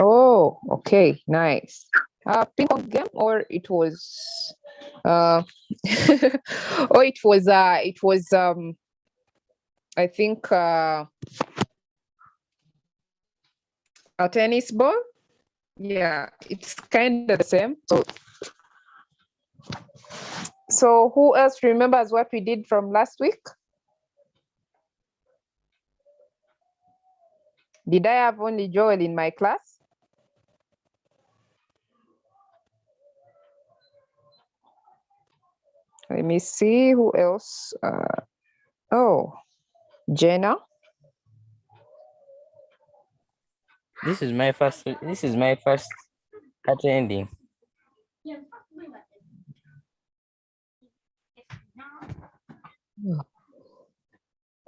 Oh, okay, nice. Ping pong game, or it was or it was I think a tennis ball. Yeah, it's kind of the same. So who else remembers what we did from last week? Did I have only Joel in my class? Let me see who else. Oh, Jenna. This is my first attending. You've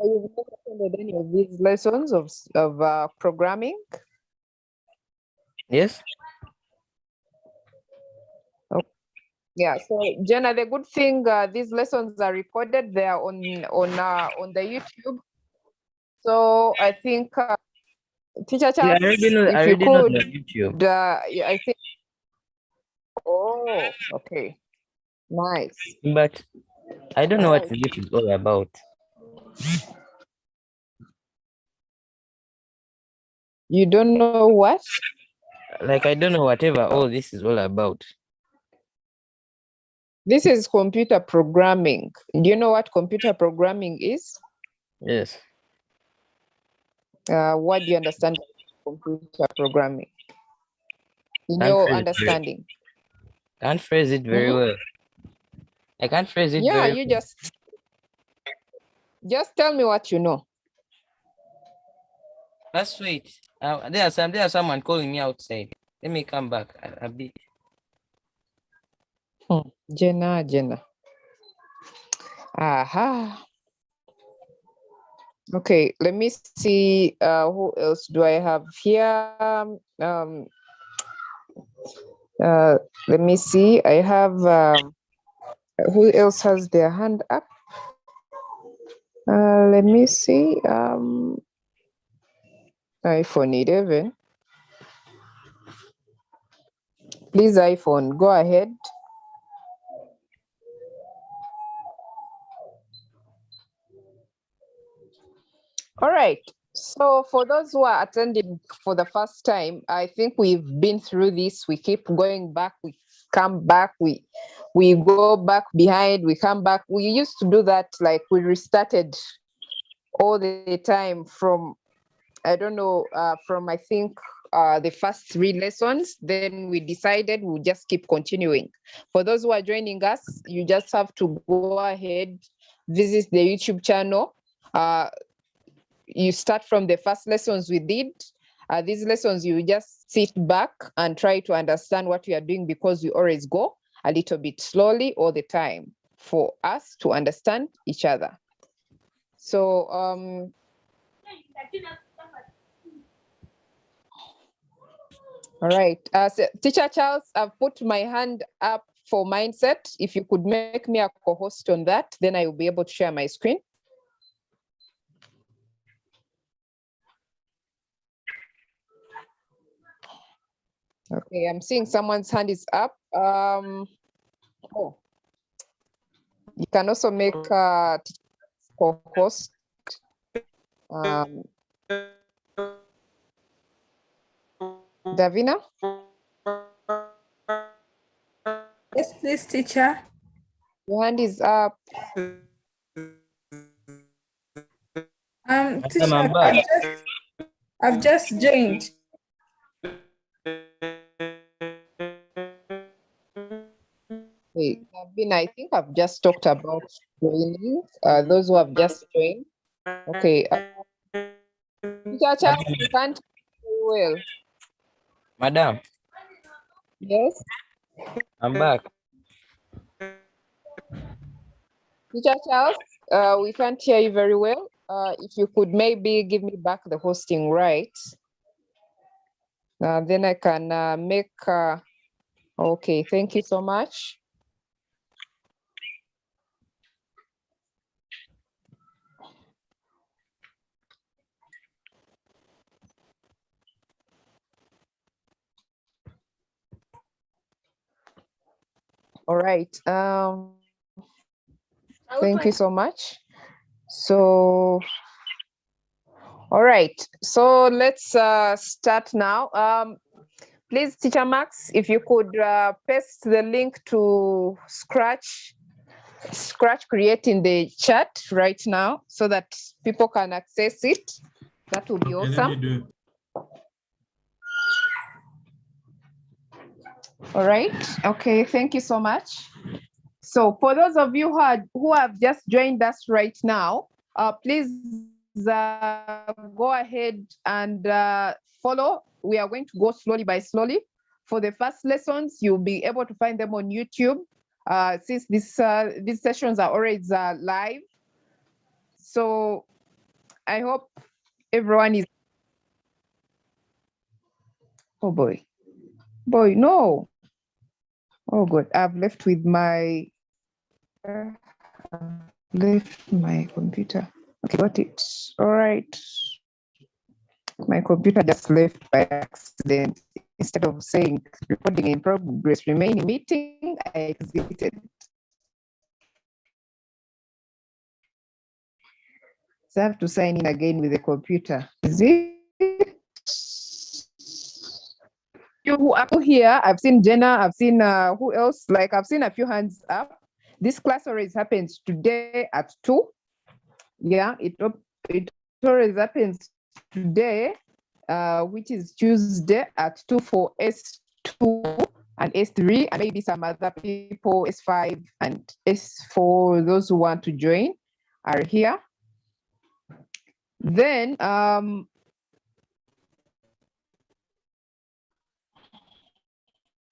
never attended any of these lessons of programming? Yes. Yeah. So Jenna, the good thing, these lessons are recorded. They are on the YouTube. So I think Teacher Yeah, Charles, I if you already know could, the YouTube. I think. Oh, okay, nice. But I don't know what Alright. this is all about. You don't know what? Like, I don't know whatever all this is all about. This is computer programming. Do you know what computer programming is? Yes. What do you understand by computer programming? In Can't your phrase it understanding? Can't phrase it very well. I can't phrase it Yeah, very you well. just tell me what you know. Let's wait. There's someone calling me outside. Let me come back. I'll be. Jenna. Aha. Okay, let me see who else do I have here. Let me see. I have who else has their hand up? Let me see. iPhone 11. Please, iPhone, go ahead. All right. So for those who are attending for the first time, I think we've been through this. We keep going back. We come back. We go back behind. We come back. We used to do that. Like we restarted all the time from, I don't know, from I think the first 3 lessons. Then we decided we'll just keep continuing. For those who are joining us, you just have to go ahead, visit the YouTube channel. You start from the first lessons we did. These lessons, you just sit back and try to understand what we are doing, because we always go a little bit slowly all the time for us to understand each other. So all right, so Teacher Charles, I've put my hand up for mindset. If you could make me a co-host on that, then I will be able to share my screen. Okay, I'm seeing someone's hand is up. Oh, you can also make a co-host. Davina? Yes, please, teacher. Your hand is up. Teacher, I'm back. I've just joined. Hey, Davina, I think I've just talked about joining. Those who have just joined. Okay. Teacher Charles, you can't hear well. Madam, Yes. I'm back. Teacher Charles, we can't hear you very well. If you could maybe give me back the hosting right, then I can make. Okay, thank you so much. All right. Thank you so much. So, all right. So let's start now. Please, Teacher Max, if you could paste the link to Scratch Create in the chat right now so that people can access it. That would be awesome. All right. Okay. Thank you so much. So for those of you who have just joined us right now, please go ahead and follow. We are going to go slowly by slowly. For the first lessons, you'll be able to find them on YouTube since these sessions are already live. So I hope everyone is. Oh boy, no. Oh good, I've left with my computer. Okay, got it. All right. My computer just left by accident. Instead of saying recording in progress, remaining meeting, I exited. So I have to sign in again with the computer. Is it? You who are here, I've seen Jenna, I've seen who else? Like I've seen a few hands up. This class always happens today at 2. Yeah, it always happens today, which is Tuesday at 2 for S2 and S3, and maybe some other people, S5 and S4, those who want to join are here. Then,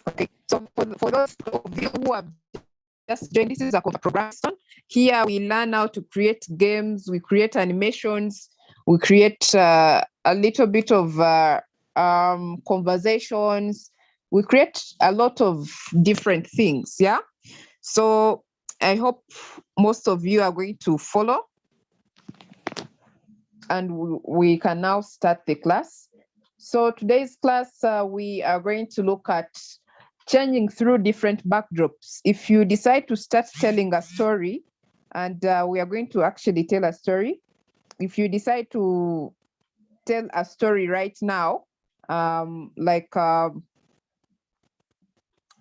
okay, so for those of you who have just joined, this is a program. Here we learn how to create games, we create animations, we create a little bit of conversations, we create a lot of different things, yeah? So I hope most of you are going to follow, and we can now start the class. So today's class, we are going to look at changing through different backdrops. If you decide to start telling a story, and we are going to actually tell a story. If you decide to tell a story right now, I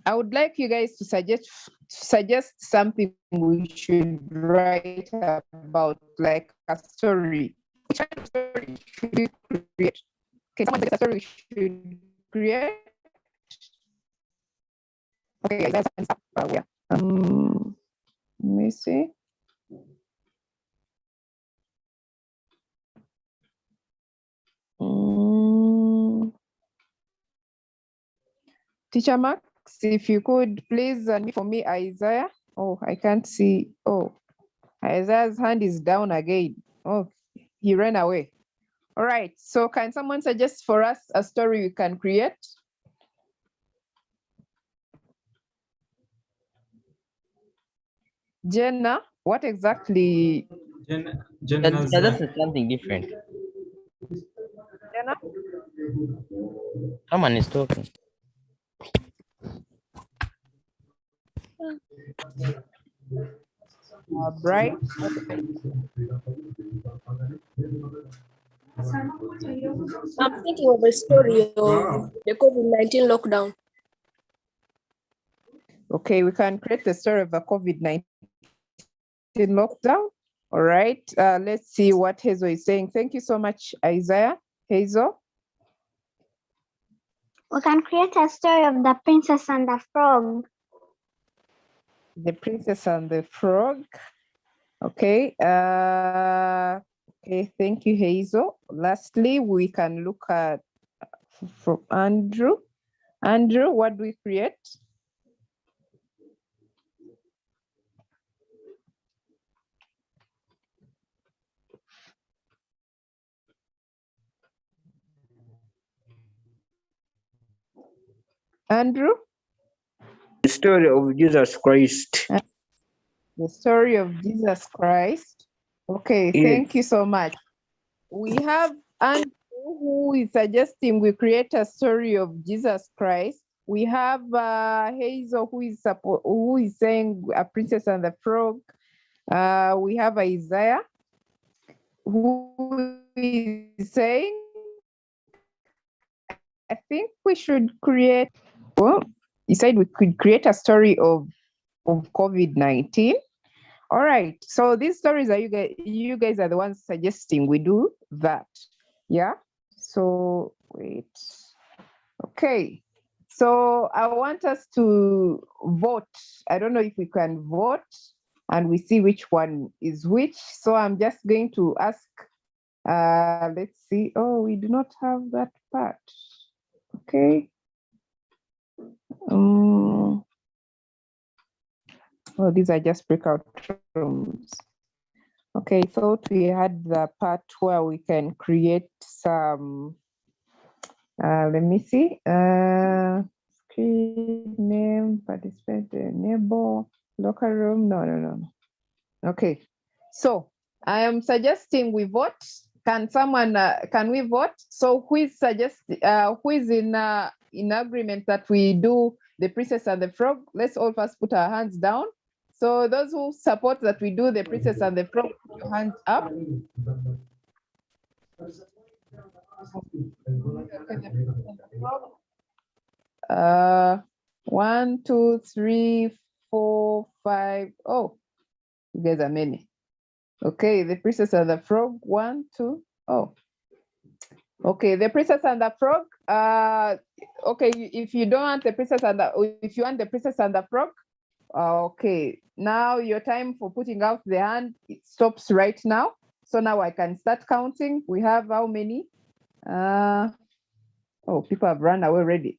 would like you guys to suggest something we should write about, like a story. Which kind of story should we create? Okay, someone suggest a story we should create. Okay, there's hands up. Yeah. Let me see. Teacher Max, if you could please unmute for me, Isaiah. Oh, I can't see. Oh, Isaiah's hand is down again. Oh, he ran away. All right, so can someone suggest for us a story we can create? Jenna, what exactly? That's something different. Jenna? Someone is talking. Bright. I'm thinking of a story of the COVID-19 lockdown. Okay, we can create the story of a COVID-19 lockdown. All right, let's see what Hazel is saying. Thank you so much, Isaiah. Hazel? We can create a story of the princess and the frog. The Princess and the Frog. Okay. Okay, thank you, Hazel. Lastly, we can look at from Andrew. Andrew, what do we create? Andrew? The story of Jesus Christ. The story of Jesus Christ. Okay, Yes. thank you so much. We have Andrew who is suggesting we create a story of Jesus Christ. We have Hazel who is saying A Princess and the Frog. We have Isaiah who is saying, I think we should create, well, he said we could create a story of COVID-19. All right, so these stories are you guys are the ones suggesting we do that. Yeah, so wait. Okay, so I want us to vote. I don't know if we can vote and we see which one is which. So I'm just going to ask, let's see. Oh, we do not have that part. Okay. Oh, these are just breakout rooms. Okay, thought we had the part where we can create some, let me see, screen name, participant, enable, local room, no. Okay, so I am suggesting we vote. Can someone, can we vote? So who is who is in agreement that we do The Princess and the Frog? Let's all first put our hands down. So those who support that we do The Princess and the Frog, put your hands up. One, two, three, four, five. Oh, you guys are many. Okay, The Princess and the Frog. 1, 2. Oh, okay. The Princess and the Frog. Okay. If you don't want the Princess and if you want the Princess and the Frog, okay. Now your time for putting out the hand, it stops right now. So now I can start counting. We have how many? Oh, people have run away already.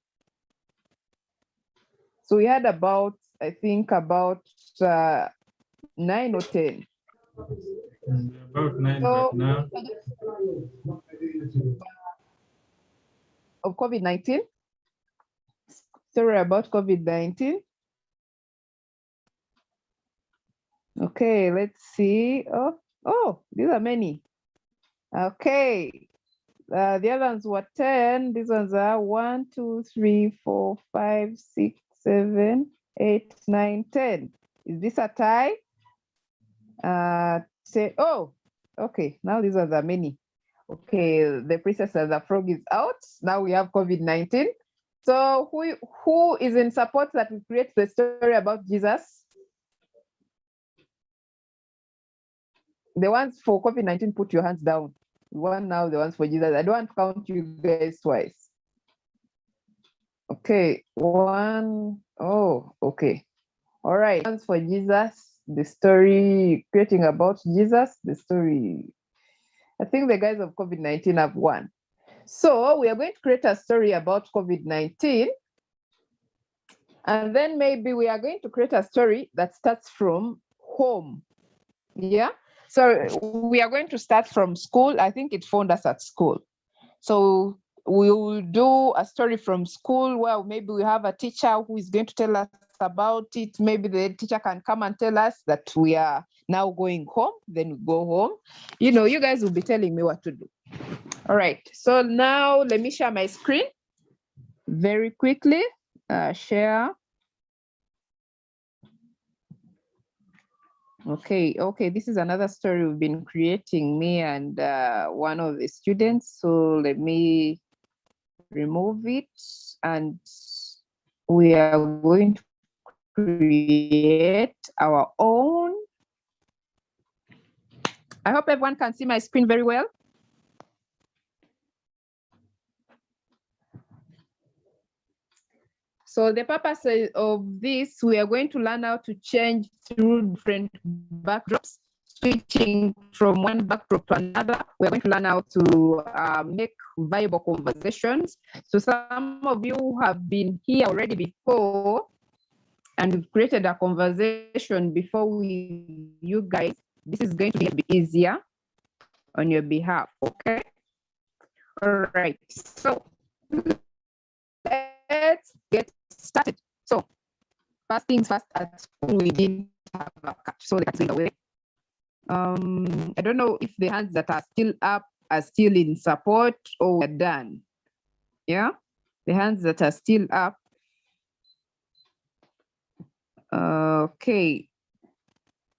So we had about, I think about 9 or 10. About 9, So, but now. Of COVID-19. Story about COVID-19. Okay, let's see. Oh, these are many. Okay. The other ones were 10. These ones are 1, 2, 3, 4, 5, 6, 7, 8, 9, 10. Is this a tie? Say, oh, okay. Now these ones are many. Okay, The Princess and the Frog is out. Now we have COVID-19. So who is in support that we create the story about Jesus? The ones for COVID-19, put your hands down. One now, the ones for Jesus. I don't want to count you guys twice. Okay, 1. Oh, okay. All right, ones for Jesus, the story creating about Jesus, the story. I think the guys of COVID-19 have won. So we are going to create a story about COVID-19. And then maybe we are going to create a story that starts from home. Yeah. So we are going to start from school. I think it found us at school. So we will do a story from school where maybe we have a teacher who is going to tell us about it. Maybe the teacher can come and tell us that we are now going home. Then we go home. You know, you guys will be telling me what to do. All right. So now let me share my screen very quickly. Share. Okay, this is another story we've been creating, me and one of the students. So let me remove it, and we are going to create our own. I hope everyone can see my screen very well. So the purpose of this, we are going to learn how to change through different backdrops, switching from one backdrop to another. We're going to learn how to make viable conversations. So some of you have been here already before and we've created a conversation before you guys. This is going to be a bit easier on your behalf, okay? All right, so let's get started. So first things first, at school we didn't have a cut, so the cat is away. I don't know if the hands that are still up are still in support or we're done. Yeah, the hands that are still up, Okay.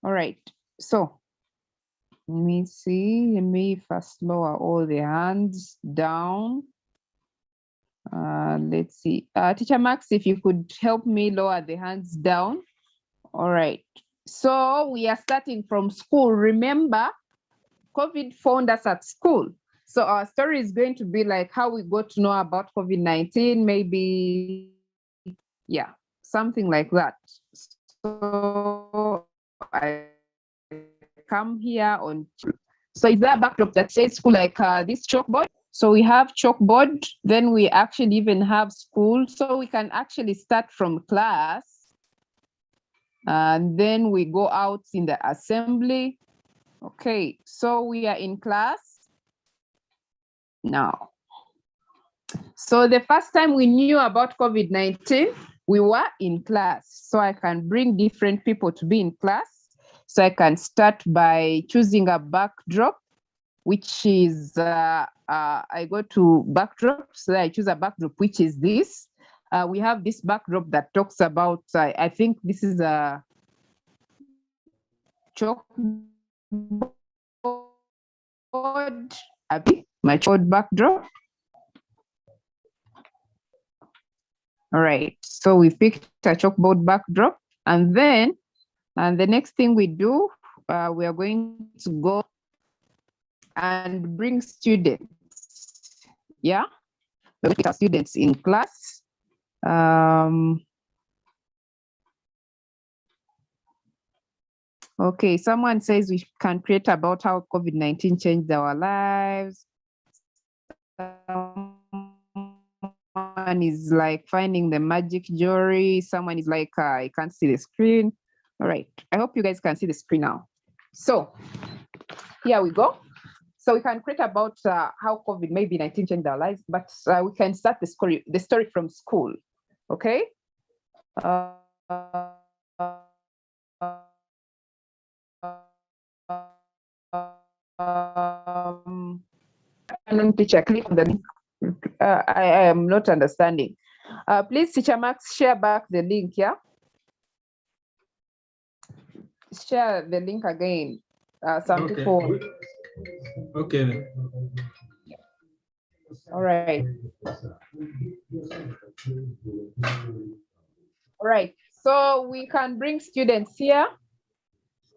All right. So let me see. Let me first lower all the hands down. Let's see. Teacher Max, if you could help me lower the hands down. All right. So we are starting from school. Remember, COVID found us at school. So our story is going to be like how we got to know about COVID-19, maybe, yeah, something like that. So I come here on, so is there a backdrop that says school, like this chalkboard? So we have chalkboard, then we actually even have school. So we can actually start from class. And then we go out in the assembly. Okay, so we are in class now. So the first time we knew about COVID-19, we were in class. So I can bring different people to be in class. So I can start by choosing a backdrop, which is, I go to backdrop, so I choose a backdrop, which is this. We have this backdrop that talks about, I think this is a chalkboard, my chalkboard backdrop. All right, so we picked a chalkboard backdrop, and then, the next thing we do, we are going to go and bring students. Yeah, we'll put our students in class. Okay, someone says we can create about how COVID-19 changed our lives. Someone is like finding the magic jewelry. Someone is like, I can't see the screen. All right, I hope you guys can see the screen now. So here we go. So we can create about how COVID maybe 19 changed our lives, but we can start the story from school. Okay. Teacher, click on the link. I am not understanding. Please, Teacher Max, share back the link, yeah? Share the link again. Some Okay. people. Okay. All right. All right. So we can bring students here.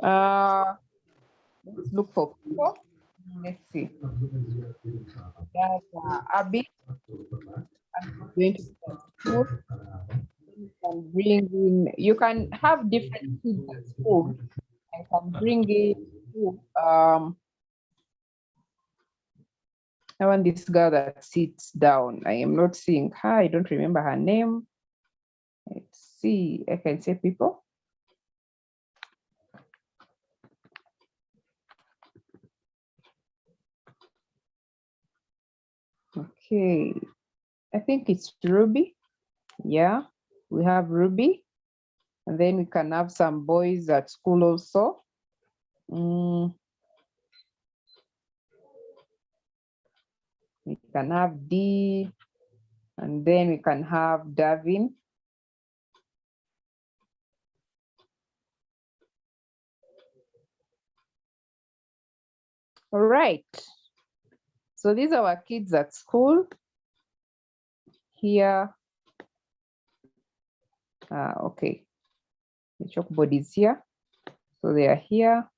Let's look for people. Let's see. That's Abby. I'm going to school. You can bring in, you can have different kids at school. I can bring in, I want this girl that sits down. I am not seeing her. I don't remember her name. Let's see. I can say people. Okay. I think it's Ruby. Yeah, we have Ruby. And then we can have some boys at school also. We can have D, and then we can have Davin. All right. So these are our kids at school. Here. Okay. The chalkboard is here. So they are here.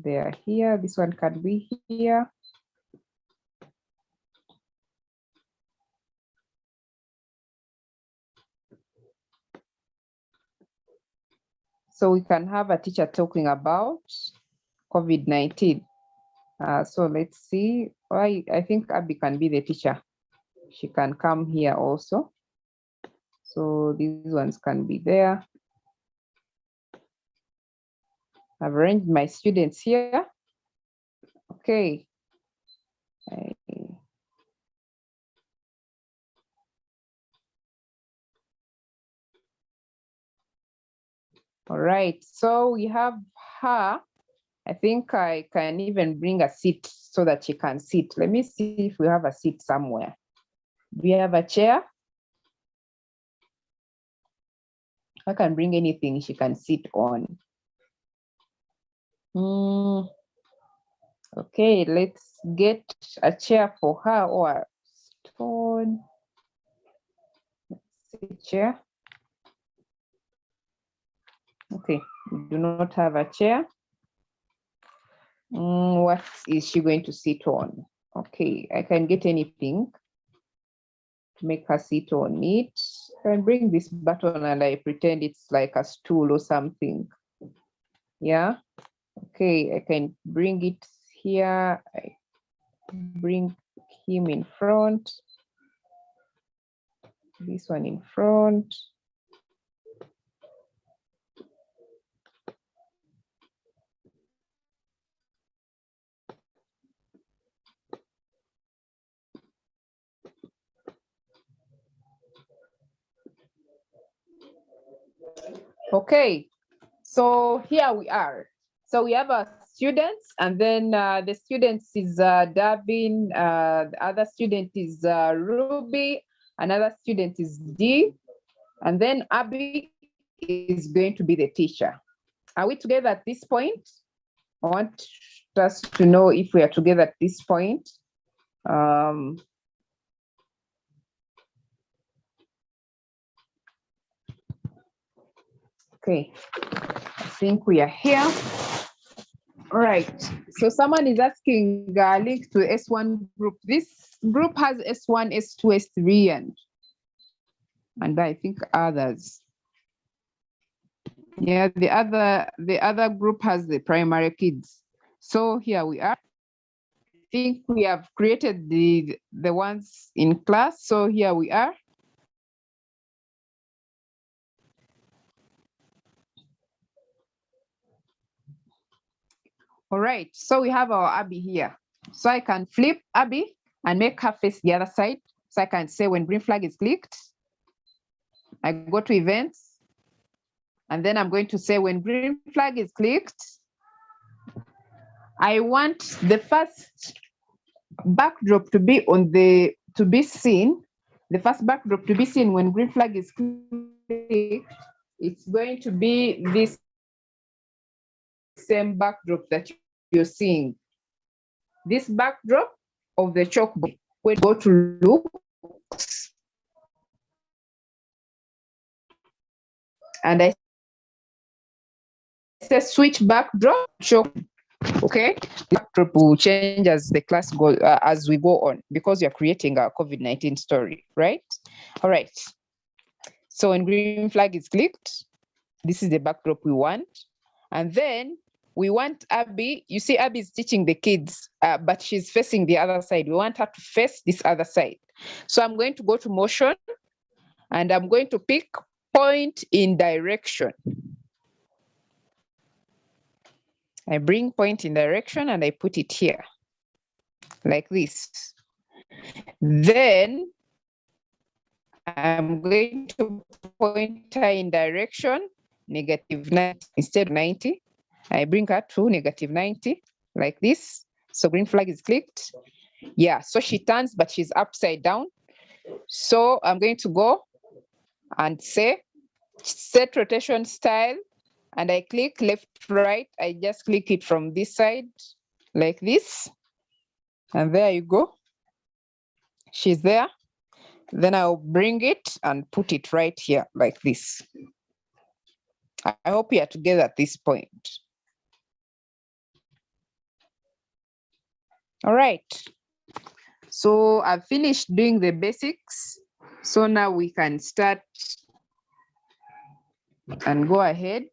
They are here. This one can be here. So we can have a teacher talking about COVID-19. So let's see. I think Abby can be the teacher. She can come here also. So these ones can be there. I've arranged my students here. Okay. All right, so we have her. I think I can even bring a seat so that she can sit. Let me see if we have a seat somewhere. Do we have a chair? I can bring anything she can sit on. Okay, let's get a chair for her or a stone. Let's see, chair. Okay, we do not have a chair. What is she going to sit on? Okay, I can get anything to make her sit on it. I can bring this button and I pretend it's like a stool or something. Yeah, okay, I can bring it here. I bring him in front. This one in front. Okay, so here we are. So we have our students, and then the students is Davin, the other student is Ruby, another student is D, and then Abby is going to be the teacher. Are we together at this point? I want us to know if we are together at this point. Okay, I think we are here. All right, so someone is asking a link to S1 group. This group has S1, S2, S3, and I think others. Yeah, the other group has the primary kids. So here we are. I think we have created the ones in class. So here we are. All right, so we have our Abby here. So I can flip Abby and make her face the other side. So I can say when green flag is clicked, I go to events, and then I'm going to say when green flag is clicked, I want the first backdrop to be seen. The first backdrop to be seen when green flag is clicked, it's going to be this same backdrop that you're seeing. This backdrop of the chalkboard. When you go to looks, and I say switch backdrop chalk. Okay, backdrop will change as the class go as we go on, because you're creating a COVID-19 story, right? All right. So when green flag is clicked, this is the backdrop we want. And then we want Abby, you see Abby is teaching the kids, but she's facing the other side. We want her to face this other side. So I'm going to go to motion, and I'm going to pick point in direction. I bring point in direction and I put it here, like this. Then I'm going to point her in direction -90 instead of 90. I bring her to -90, like this. So green flag is clicked. Yeah, so she turns, but she's upside down. So I'm going to go and say set rotation style, and I click left, right. I just click it from this side, like this. And there you go. She's there. Then I'll bring it and put it right here, like this. I hope you are together at this point. All right. So I've finished doing the basics. So now we can start and go ahead.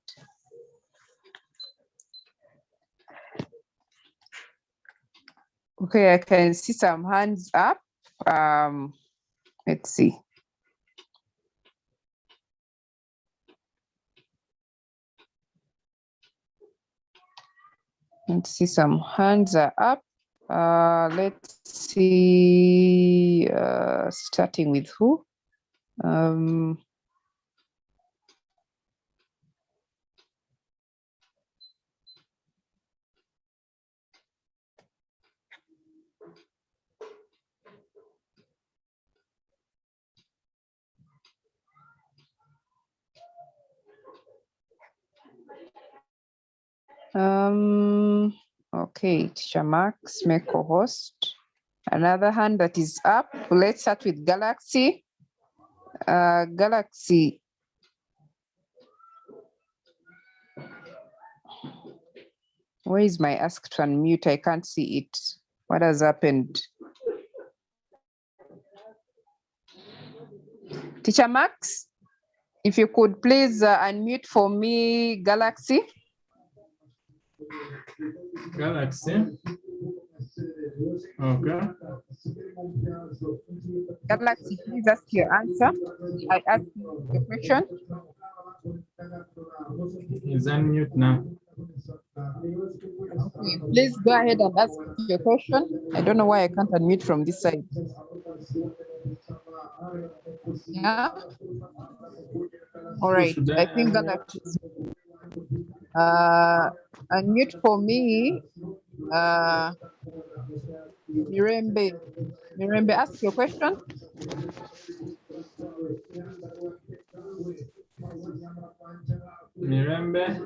Okay, I can see some hands up. Let's see. Let's see, some hands are up. Let's see, starting with who? Okay, Teacher Max, make co-host. Another hand that is up. Let's start with Galaxy. Galaxy. Where is my ask to unmute? I can't see it. What has happened? Teacher Max, if you could please unmute for me, Galaxy. Galaxy. Okay. Galaxy, please ask your answer. I asked you the question. Is unmute now. Okay, please go ahead and ask your question. I don't know why I can't unmute from this side. Yeah. All right. I think Galaxy. Unmute for me. Mirembe. Mirembe, ask your question. Mirembe.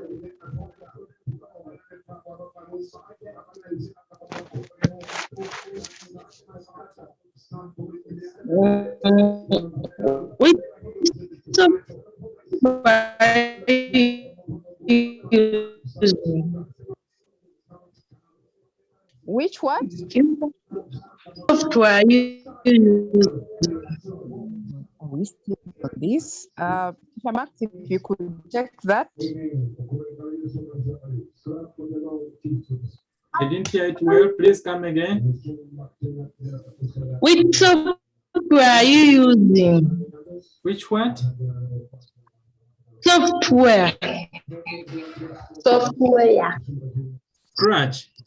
Which Which what? software you use? We still on this. Teacher Max, if you could check that. I didn't hear it well. Please come again. Which software are you using? Which what? Software. Software.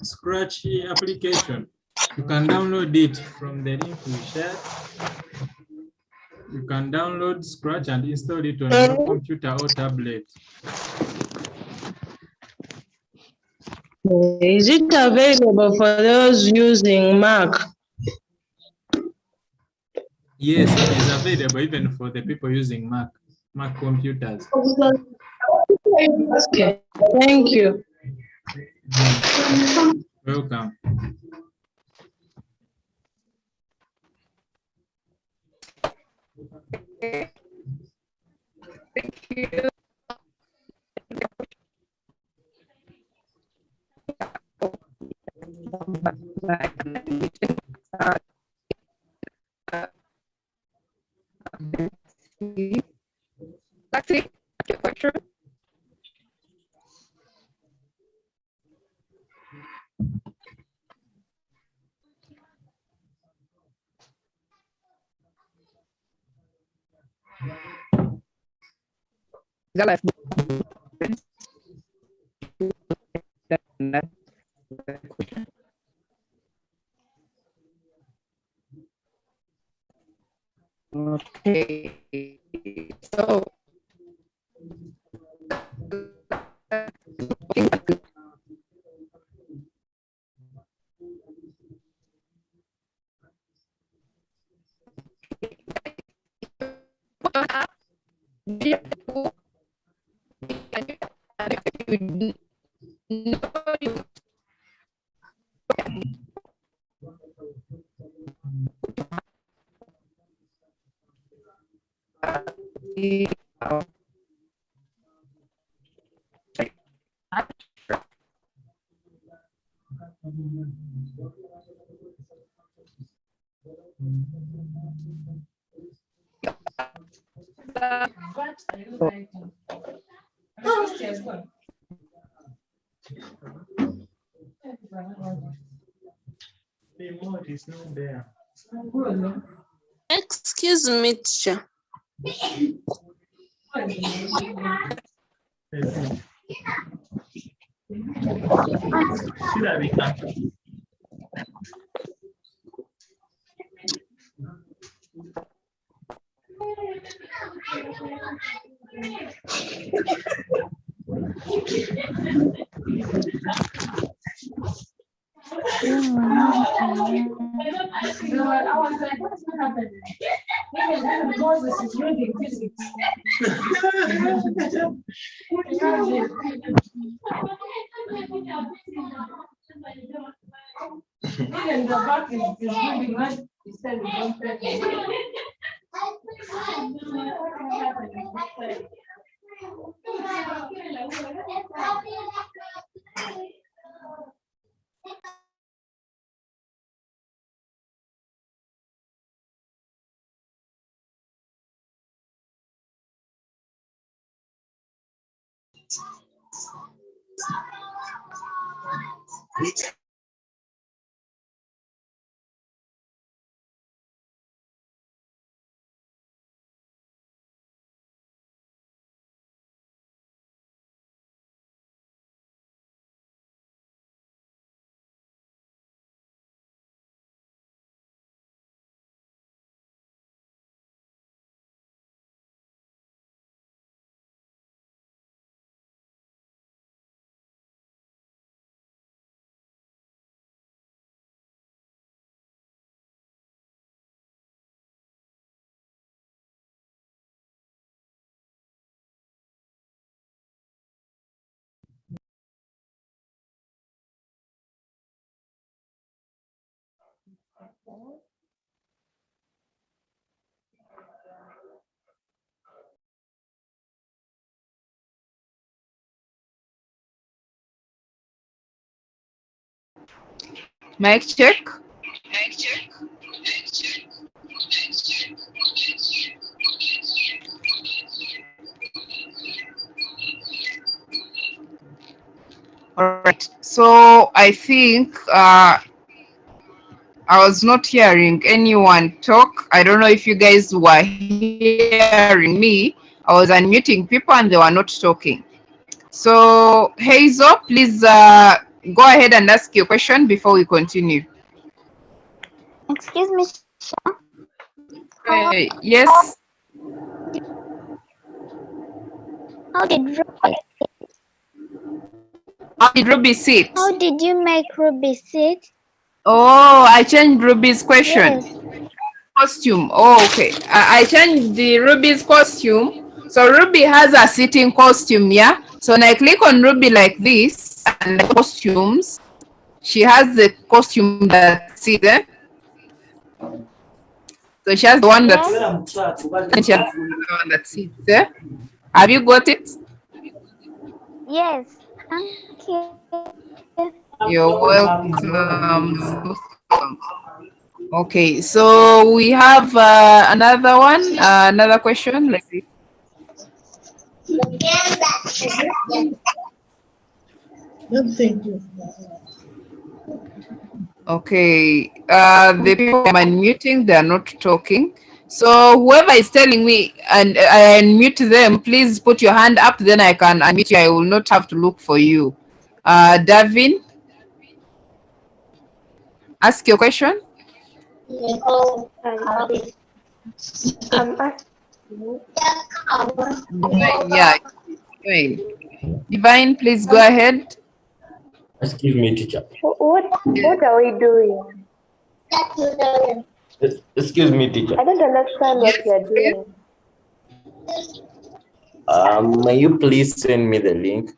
Scratch application. You can download it from the link we shared. You can download Scratch and install it on your computer or tablet. Is it available for those using Mac? Yes, it is available even for the people using Mac computers. Okay, thank you. Welcome. Thank you. That's it. Your question. Okay, so Excuse me, teacher. Mic check. All right. So I think I was not hearing anyone talk. I don't know if you guys were hearing me. I was unmuting people and they were not talking. So Hazel, please go ahead and ask your question before we continue. Excuse me. Yes. How did How did Ruby sit? How did you make Ruby sit? Oh, I changed Ruby's question. Yes. Costume. Oh, okay. I changed the Ruby's costume. So Ruby has a sitting costume, yeah? So when I click on Ruby like this and the costumes, she has the costume that's there. So she has the one that's and she has the one that sits there. Have you got it? Yes. Thank you. You're welcome. Okay, so we have another one, another question. Let's see. Okay, the people I'm unmuting, they are not talking. So whoever is telling me and I unmute them, please put your hand up, then I can unmute you. I will not have to look for you. Davin, ask your question. Yeah, Divine, please go ahead. Excuse me, teacher. What are we doing? Excuse me, teacher. I don't understand what Yes, you're doing. May you please send me the link?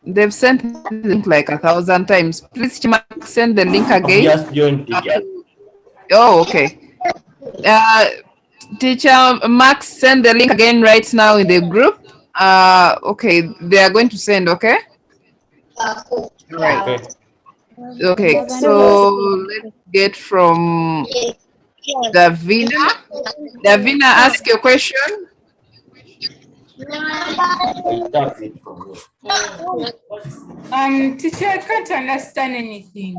They've sent the link like 1,000 times. Please send the link again. Just join, teacher. Oh, okay. Teacher Max, send the link again right now in the group. Okay, they are going to send, okay? Right. Okay, so let's get from Davina. Davina, ask your question. Teacher, I can't understand anything.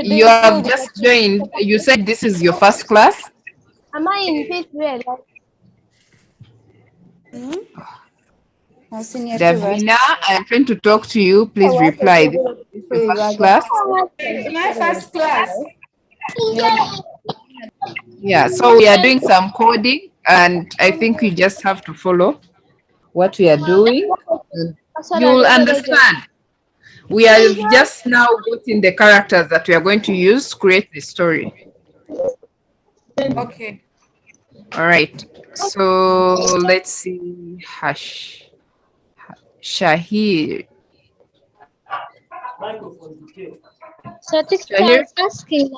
You have just joined. You said this is your first class. Am I in fifth grade? Davina, I'm trying to talk to you. Please reply. This is your first class. It's my first class. Yeah, so we are doing some coding, and I think we just have to follow what we are doing. You'll understand. We are just now getting the characters that we are going to use to create the story. Okay. All right. So let's see. Shahir. So teacher, I Shahir. was asking,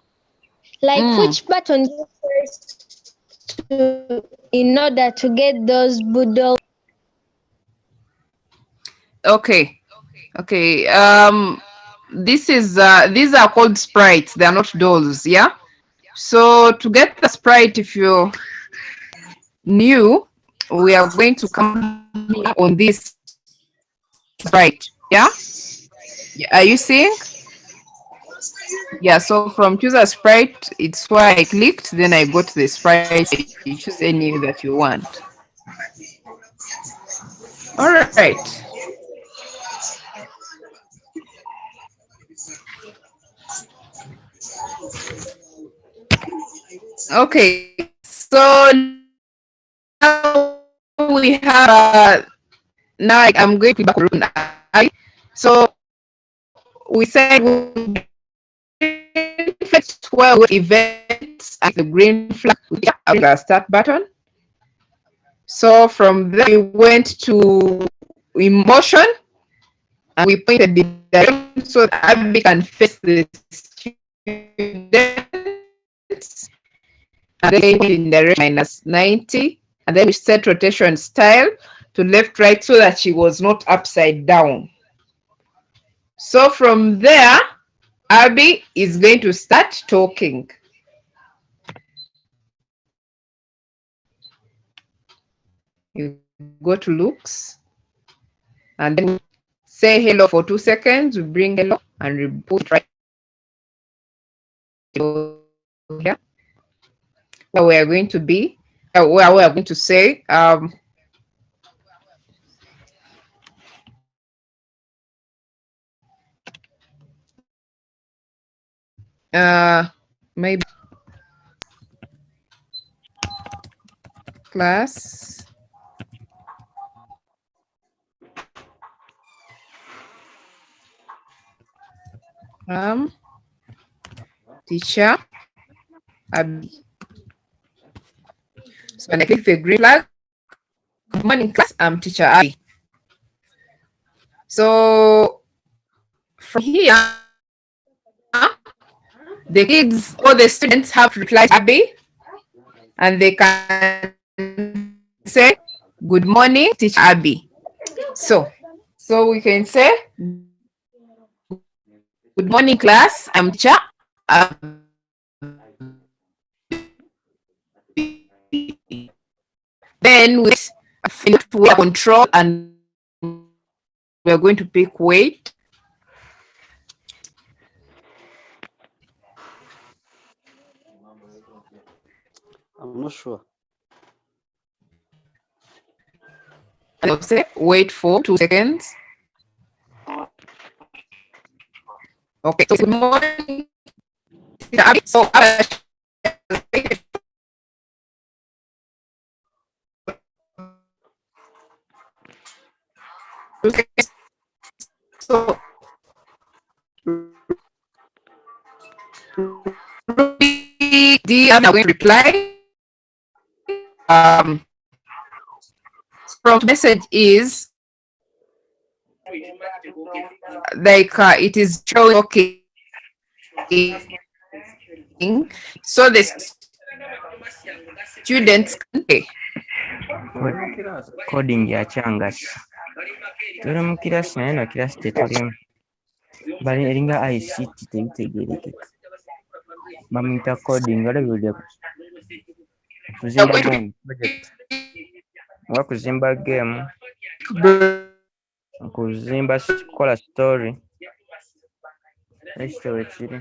like, which button do you press in order to get those boodle? Okay. Okay. These are called sprites. They are not dolls. Yeah. So to get the sprite, if you're new, we are going to come on this sprite. Yeah. Are you seeing? Yeah, so from choose a sprite, it's where I clicked, then I got the sprite. You choose any that you want. All right. Okay, so now we have now I'm going to be back on. So we said where events and the green flag the start button. So from there we went to emotion and we pointed the direction so that Abby can face the students. And then in direction -90. And then we set rotation style to left, right, so that she was not upside down. So from there, Abby is going to start talking. You go to looks and then say hello for 2 seconds. We bring hello and we put right here where we are going to be, where we are going to say maybe class teacher Abby. So when I click the green flag, good morning class, I'm teacher Abby. So from here, the kids or the students have to reply to Abby and they can say good morning teacher Abby. So we can say good morning class, I'm teacher Abby. Then with control and we're going to pick weight. I'm not sure. And I'll say wait for 2 seconds. Okay, so good morning. So so D, I'm going to reply. Prompt message is like it is showing okay. So the students can pay. Coding ya changasa. Turi mu kirasi naye na kirasi tetulimu. Bali eringa ICT teyitegeerekeka. Bamuyita coding olabye kuzimba game project. Oba kuzimba game. Kuzimba kola story. Ekyo ekiri.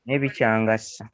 N'ebikyangasa.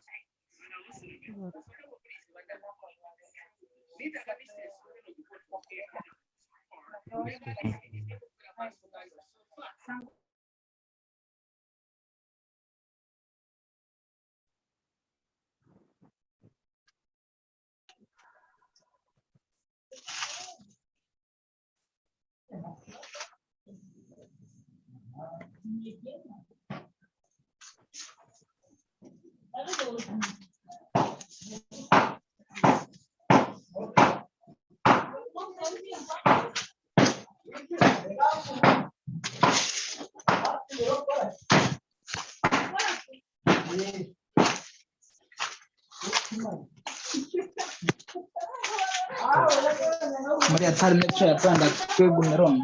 Maria tarne cha panda kwegu meron.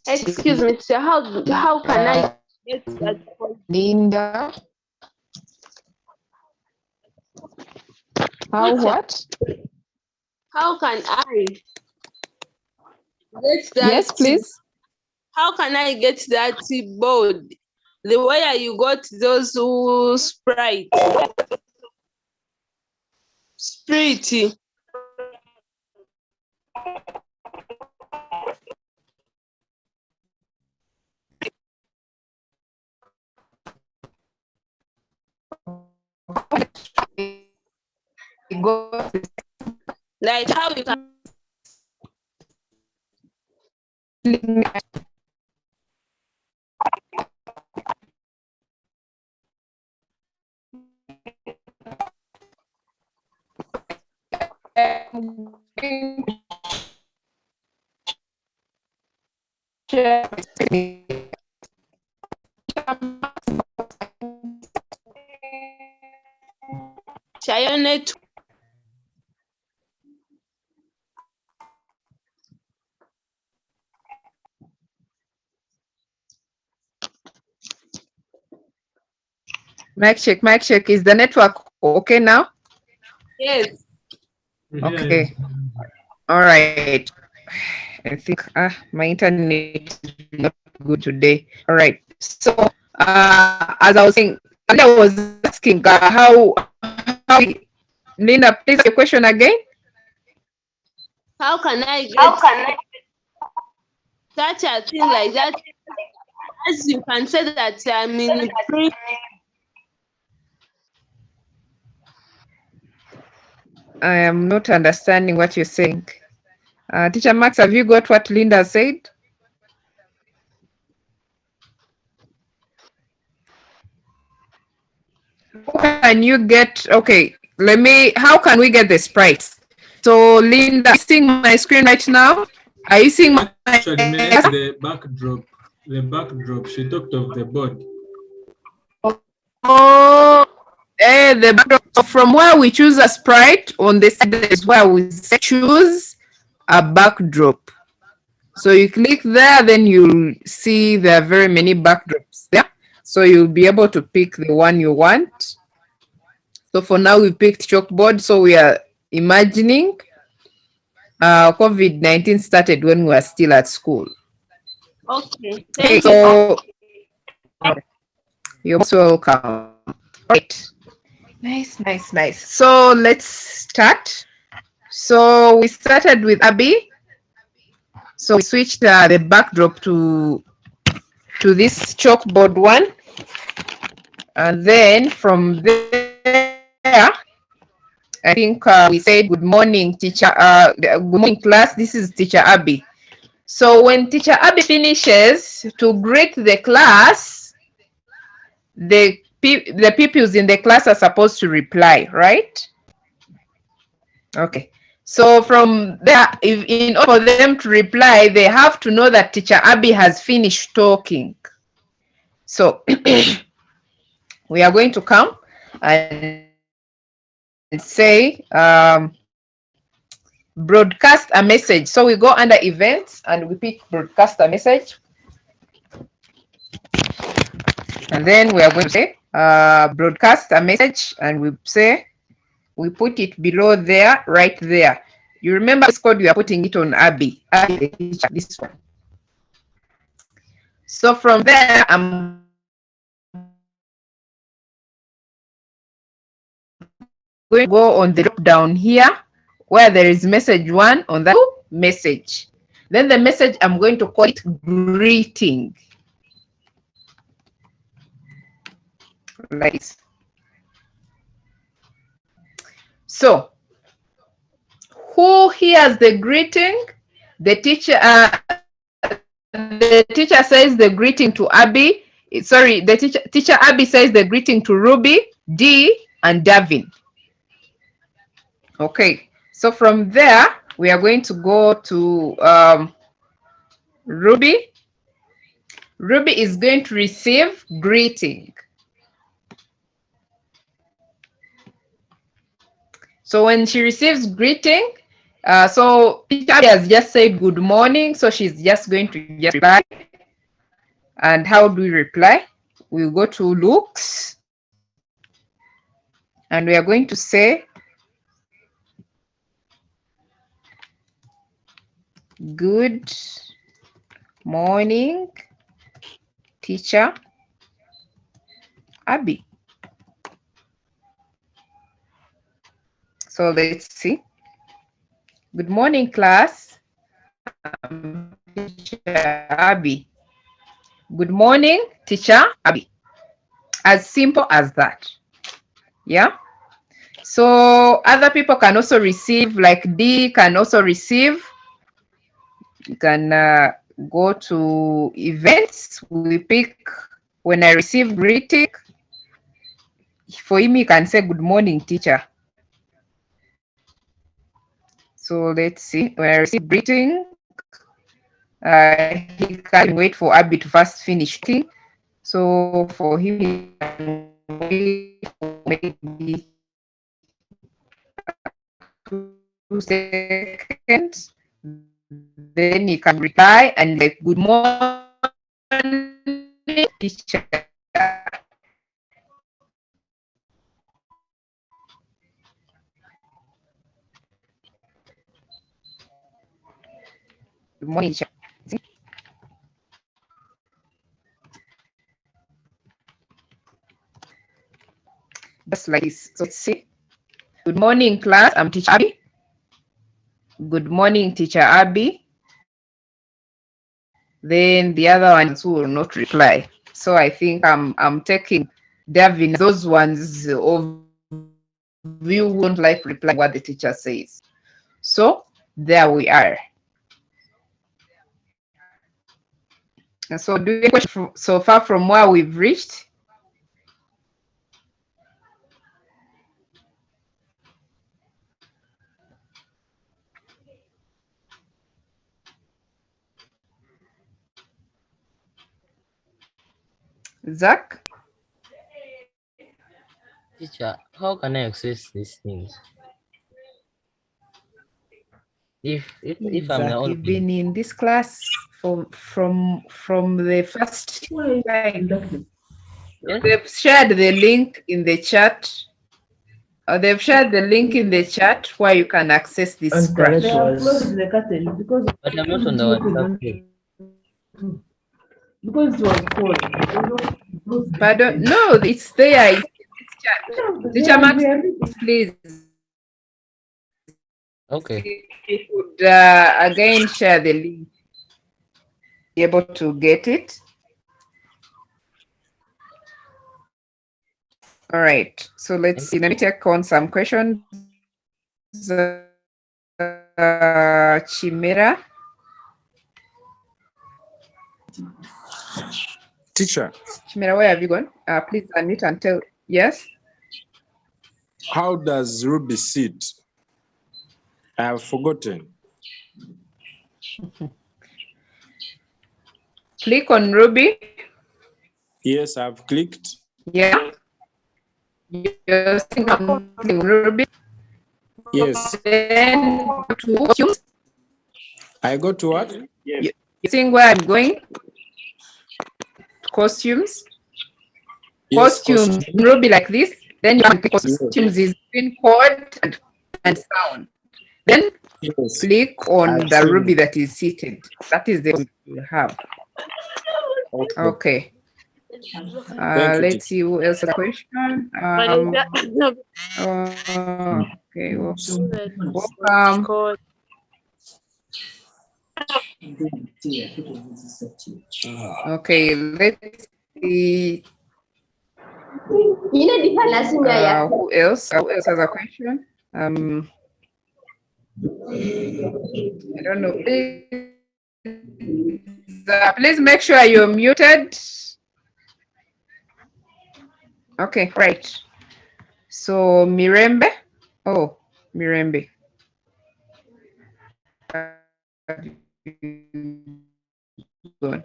Excuse me, sir. How can I get that? Linda. How what? How can I get that? Yes, please. How can I get that board? The way you got those Sprite. Like how you can. Chayonet. Mic check, mic check. Is the network okay now? Yes. Okay. All right. I think my internet is not good today. All right. So as I was saying, I was asking how Linda, please ask your question again. How can I get such a thing like that? As you can say that I'm in pre. I am not understanding what you're saying. Teacher Max, have you got what Linda said? How can you get, okay, how can we get the sprites? So Linda, are you seeing my screen right now? Are you seeing my Actually, make the backdrop. The backdrop. She talked of the board. Oh, the backdrop. So from where we choose a sprite, on the side is where we say choose a backdrop. So you click there, then you'll see there are very many backdrops there. So you'll be able to pick the one you want. So for now, we picked chalkboard. So we are imagining COVID-19 started when we were still at school. Okay. Okay, Thank you. so you're most welcome. Right. Nice, nice, nice. So let's start. So we started with Abby. So we switched the backdrop to this chalkboard one. And then from there, I think we said, good morning, teacher. Good morning, class. This is Teacher Abby. So when Teacher Abby finishes to greet the class, the pupils in the class are supposed to reply, right? Okay. So from there, in order for them to reply, they have to know that Teacher Abby has finished talking. So we are going to come and say, broadcast a message. So we go under events and we pick broadcast a message. And then we are going to say broadcast a message, and we put it below there, right there. You remember this code, we are putting it on Abby, the teacher, this one. So from there, I'm going to go on the drop down here where there is message 1 on that message. Then the message, I'm going to call it greeting. Like this. So who hears the greeting? The teacher says the greeting to Abby. Sorry, the teacher Abby says the greeting to Ruby, Dee, and Davin. Okay, so from there we are going to go to Ruby. Ruby is going to receive greeting. So when she receives greeting, so teacher Abby has just said good morning, so she's just going to just reply. And how do we reply? We'll go to looks, and we are going to say good morning, teacher Abby. So let's see. Good morning, class. Teacher Abby. Good morning, teacher Abby. As simple as that. Yeah. So other people can also receive, like D can also receive. You can go to events. We pick when I receive greeting. For him, you can say good morning, teacher. So let's see. When I receive greeting, he can wait for Abby to first finish eating. So for him, he can wait for maybe 2 seconds. Then he can reply and like, good morning, teacher. Good morning, teacher. Just like this. So let's see. Good morning, class. I'm teacher Abby. Good morning, teacher Abby. Then the other ones will not reply. So I think I'm taking Davin. Those ones of you won't like reply what the teacher says. So there we are. And so do you have a question so far from where we've reached? Zach? Teacher, how can I access these things? If I'm the Zach, only you've been in this class from the first time. They've shared the link in the chat. They've shared the link in the chat where you can access this class. but I'm not on the WhatsApp page. Because it was cold. Pardon? No, it's there. It's in this chat. Teacher Max, please. Okay. If you could again share the link, be able to get it. All right. So let's see. Let me take on some questions. Chimera. Teacher. Chimera, where have you gone? Please unmute and tell. Yes. How does Ruby sit? I have forgotten. Click on Ruby. Yes, I've clicked. Yeah. You're on Ruby. Yes. Then go to costumes. I go to what? Yes. You seeing where I'm going? Costumes. Yes, costumes. Ruby like this. Then you can click costumes is between chord and sound. Then click on the Ruby that is seated. That is the you have. Okay. Thank you, Let's see who else has a question. Okay. Welcome. Okay. Let's see. Who else? Who else has a question? I don't know. Please make sure you're muted. Okay, right. So Mirembe. Oh, Mirembe. Good.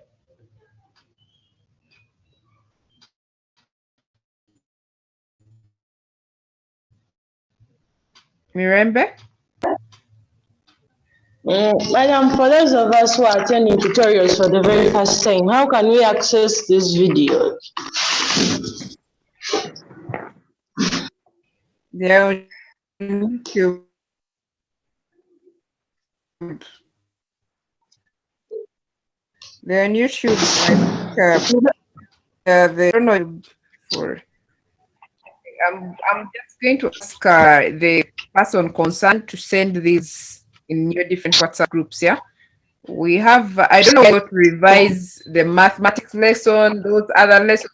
Mirembe? Madam, for those of us who are attending tutorials for the very first time, how can we access this video? They're on YouTube. They're on YouTube. They don't know for. I'm just going to ask the person concerned to send these in your different WhatsApp groups. Yeah, we have. I don't know how to revise the mathematics lesson, those other lessons,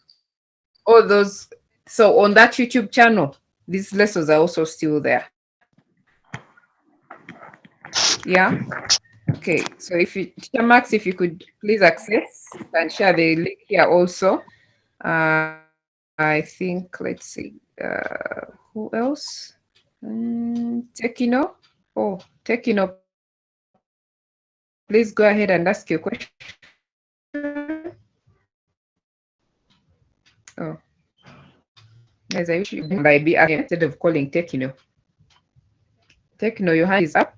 all those. So on that YouTube channel, these lessons are also still there. Yeah. Okay. So if you, Teacher Max, if you could please access and share the link here also. I think, let's see, who else? Tekino. Oh, Tekino, please go ahead and ask your question. Oh, guys, I wish you by be again instead of calling Tekino. Tekino, your hand is up.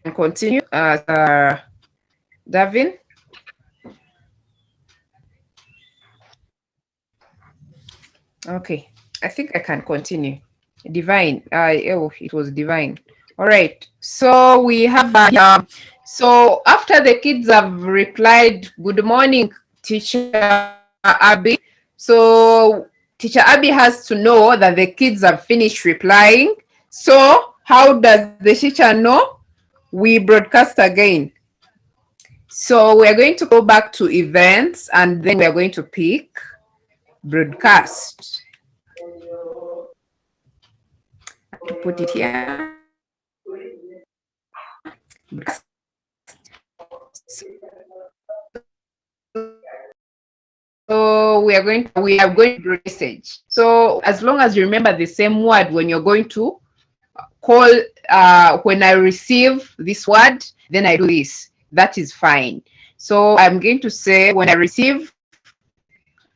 And continue as Davin. Okay, I think I can continue. Divine. Oh, it was divine. All right. So we have so after the kids have replied, "Good morning, Teacher Abby." So Teacher Abby has to know that the kids have finished replying. So how does the teacher know? We broadcast again. So we're going to go back to events and then we're going to pick broadcast. Put it here. So we are going to message. So as long as you remember the same word when you're going to call, when I receive this word, then I do this. That is fine. So I'm going to say when I receive,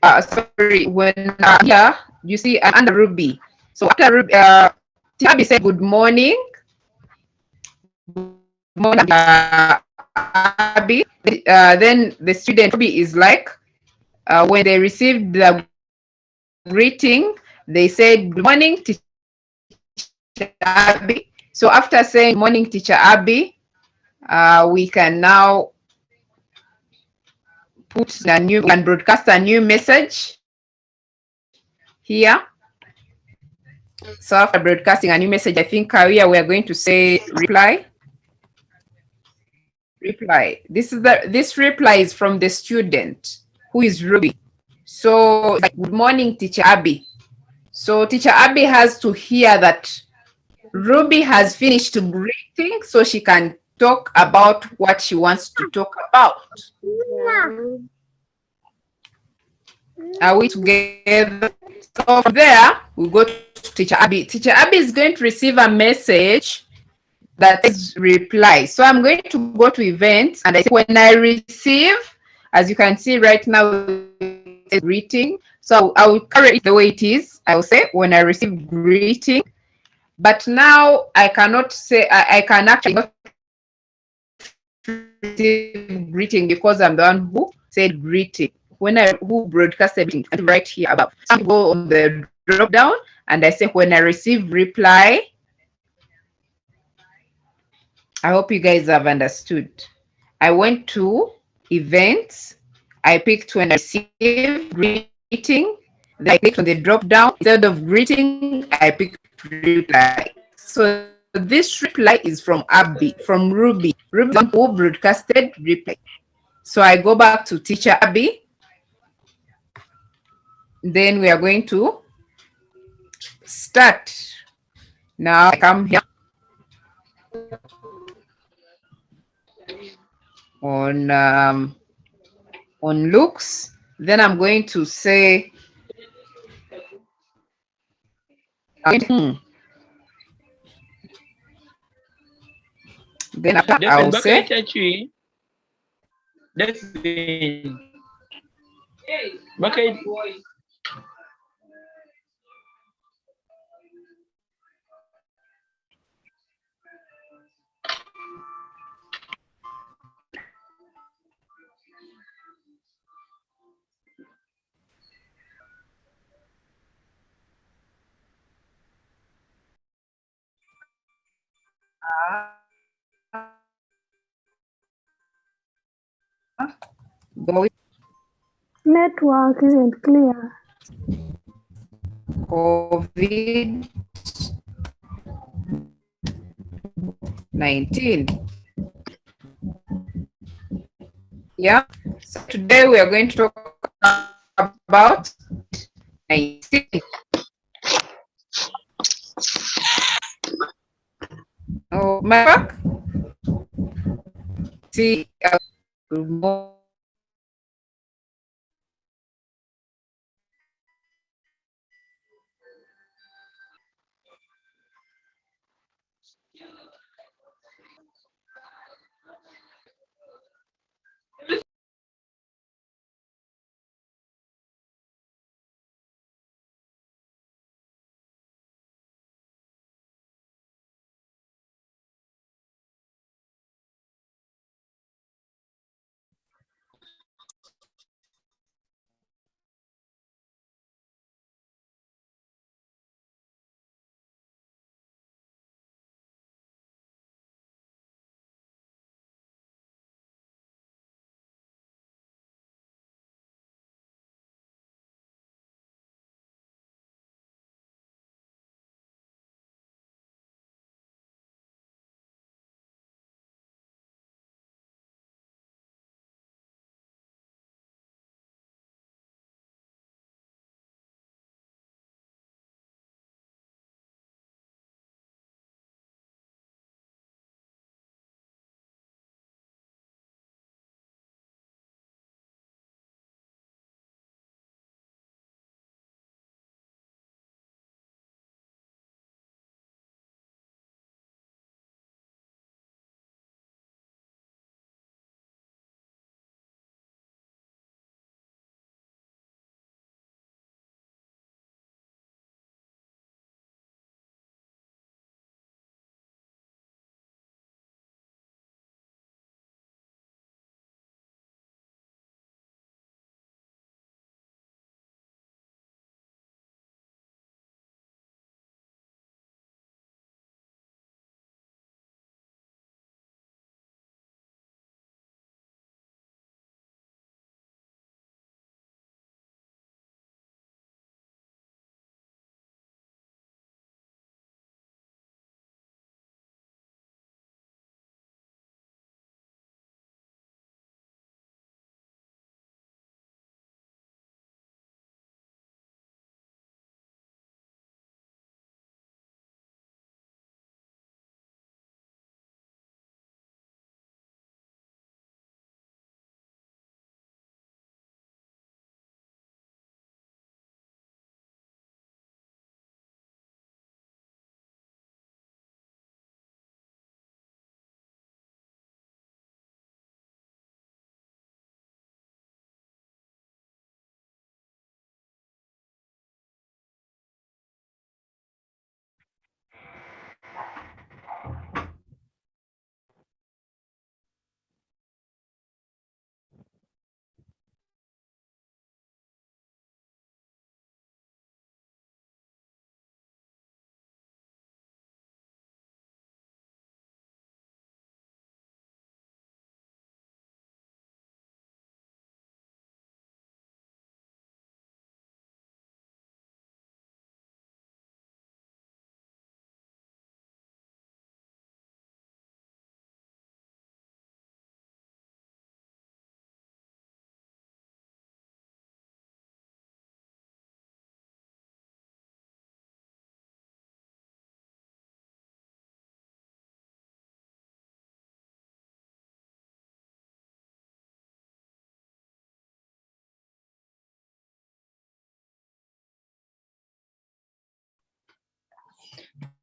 when here you see under Ruby. So after Ruby, Abby said good morning. Good morning, Abby. Then the student Ruby is like, when they received the greeting, they said good morning, Teacher Abby. So after saying good morning, Teacher Abby, we can now put a new and broadcast a new message here. So after broadcasting a new message, I think here we are going to say reply. Reply. This reply is from the student who is Ruby. So like, good morning, Teacher Abby. So Teacher Abby has to hear that Ruby has finished greeting so she can talk about what she wants to talk about. Are we together? So from there, we go to Teacher Abby. Teacher Abby is going to receive a message that is reply. So I'm going to go to events and I say when I receive, As you can see right now, it's greeting. So I will carry it the way it is. I will say when I receive greeting, but now I cannot say, I can actually not receive greeting because I'm the one who said greeting. When I who broadcasted greeting, and right here above. So I go on the drop down and I say when I receive reply. I hope you guys have understood. I went to events. I picked when I receive greeting. Then I clicked on the drop down. Instead of greeting, I picked reply. So this reply is from Abby, from Ruby. Ruby who broadcasted reply. So I go back to Teacher Abby. Then we are going to start. Now I come here on looks. Then I'm going to say then after I will say Network isn't clear. COVID-19. Yeah. So today we are going to talk about 19. Oh, my back. See, good morning.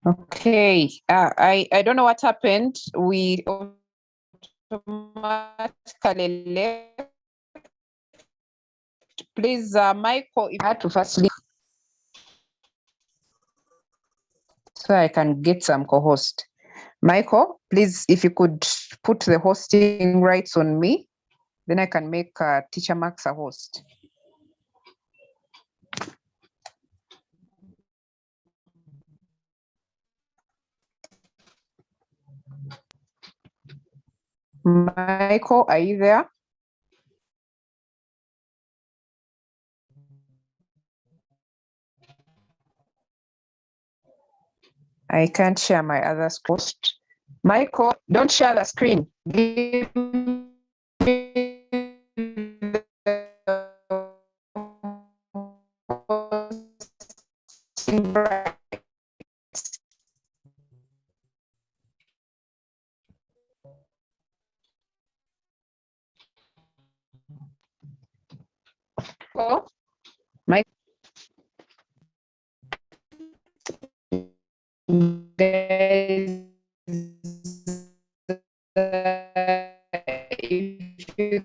Okay, I don't know what happened. We automatically left. Please, Michael, if you had to first leave so I can get some co-host. Michael, please, if you could put the hosting rights on me, then I can make Teacher Max a host. Michael, are you there? I can't share my other screen. Michael, don't share the screen. Give me the hosting rights. Oh, my guys, if you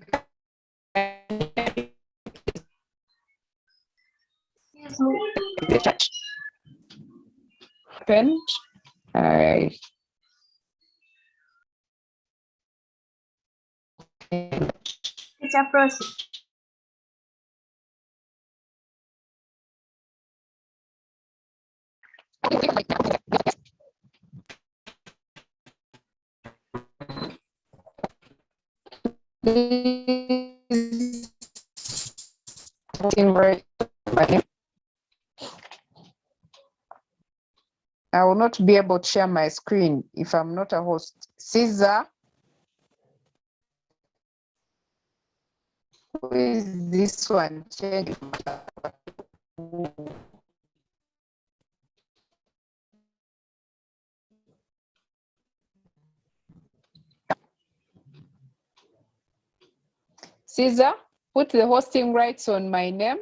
the chat happened. I Teacher Prossy. I will not be able to share my screen if I'm not a host. Caesar, who is this one? Change. Caesar, put the hosting rights on my name.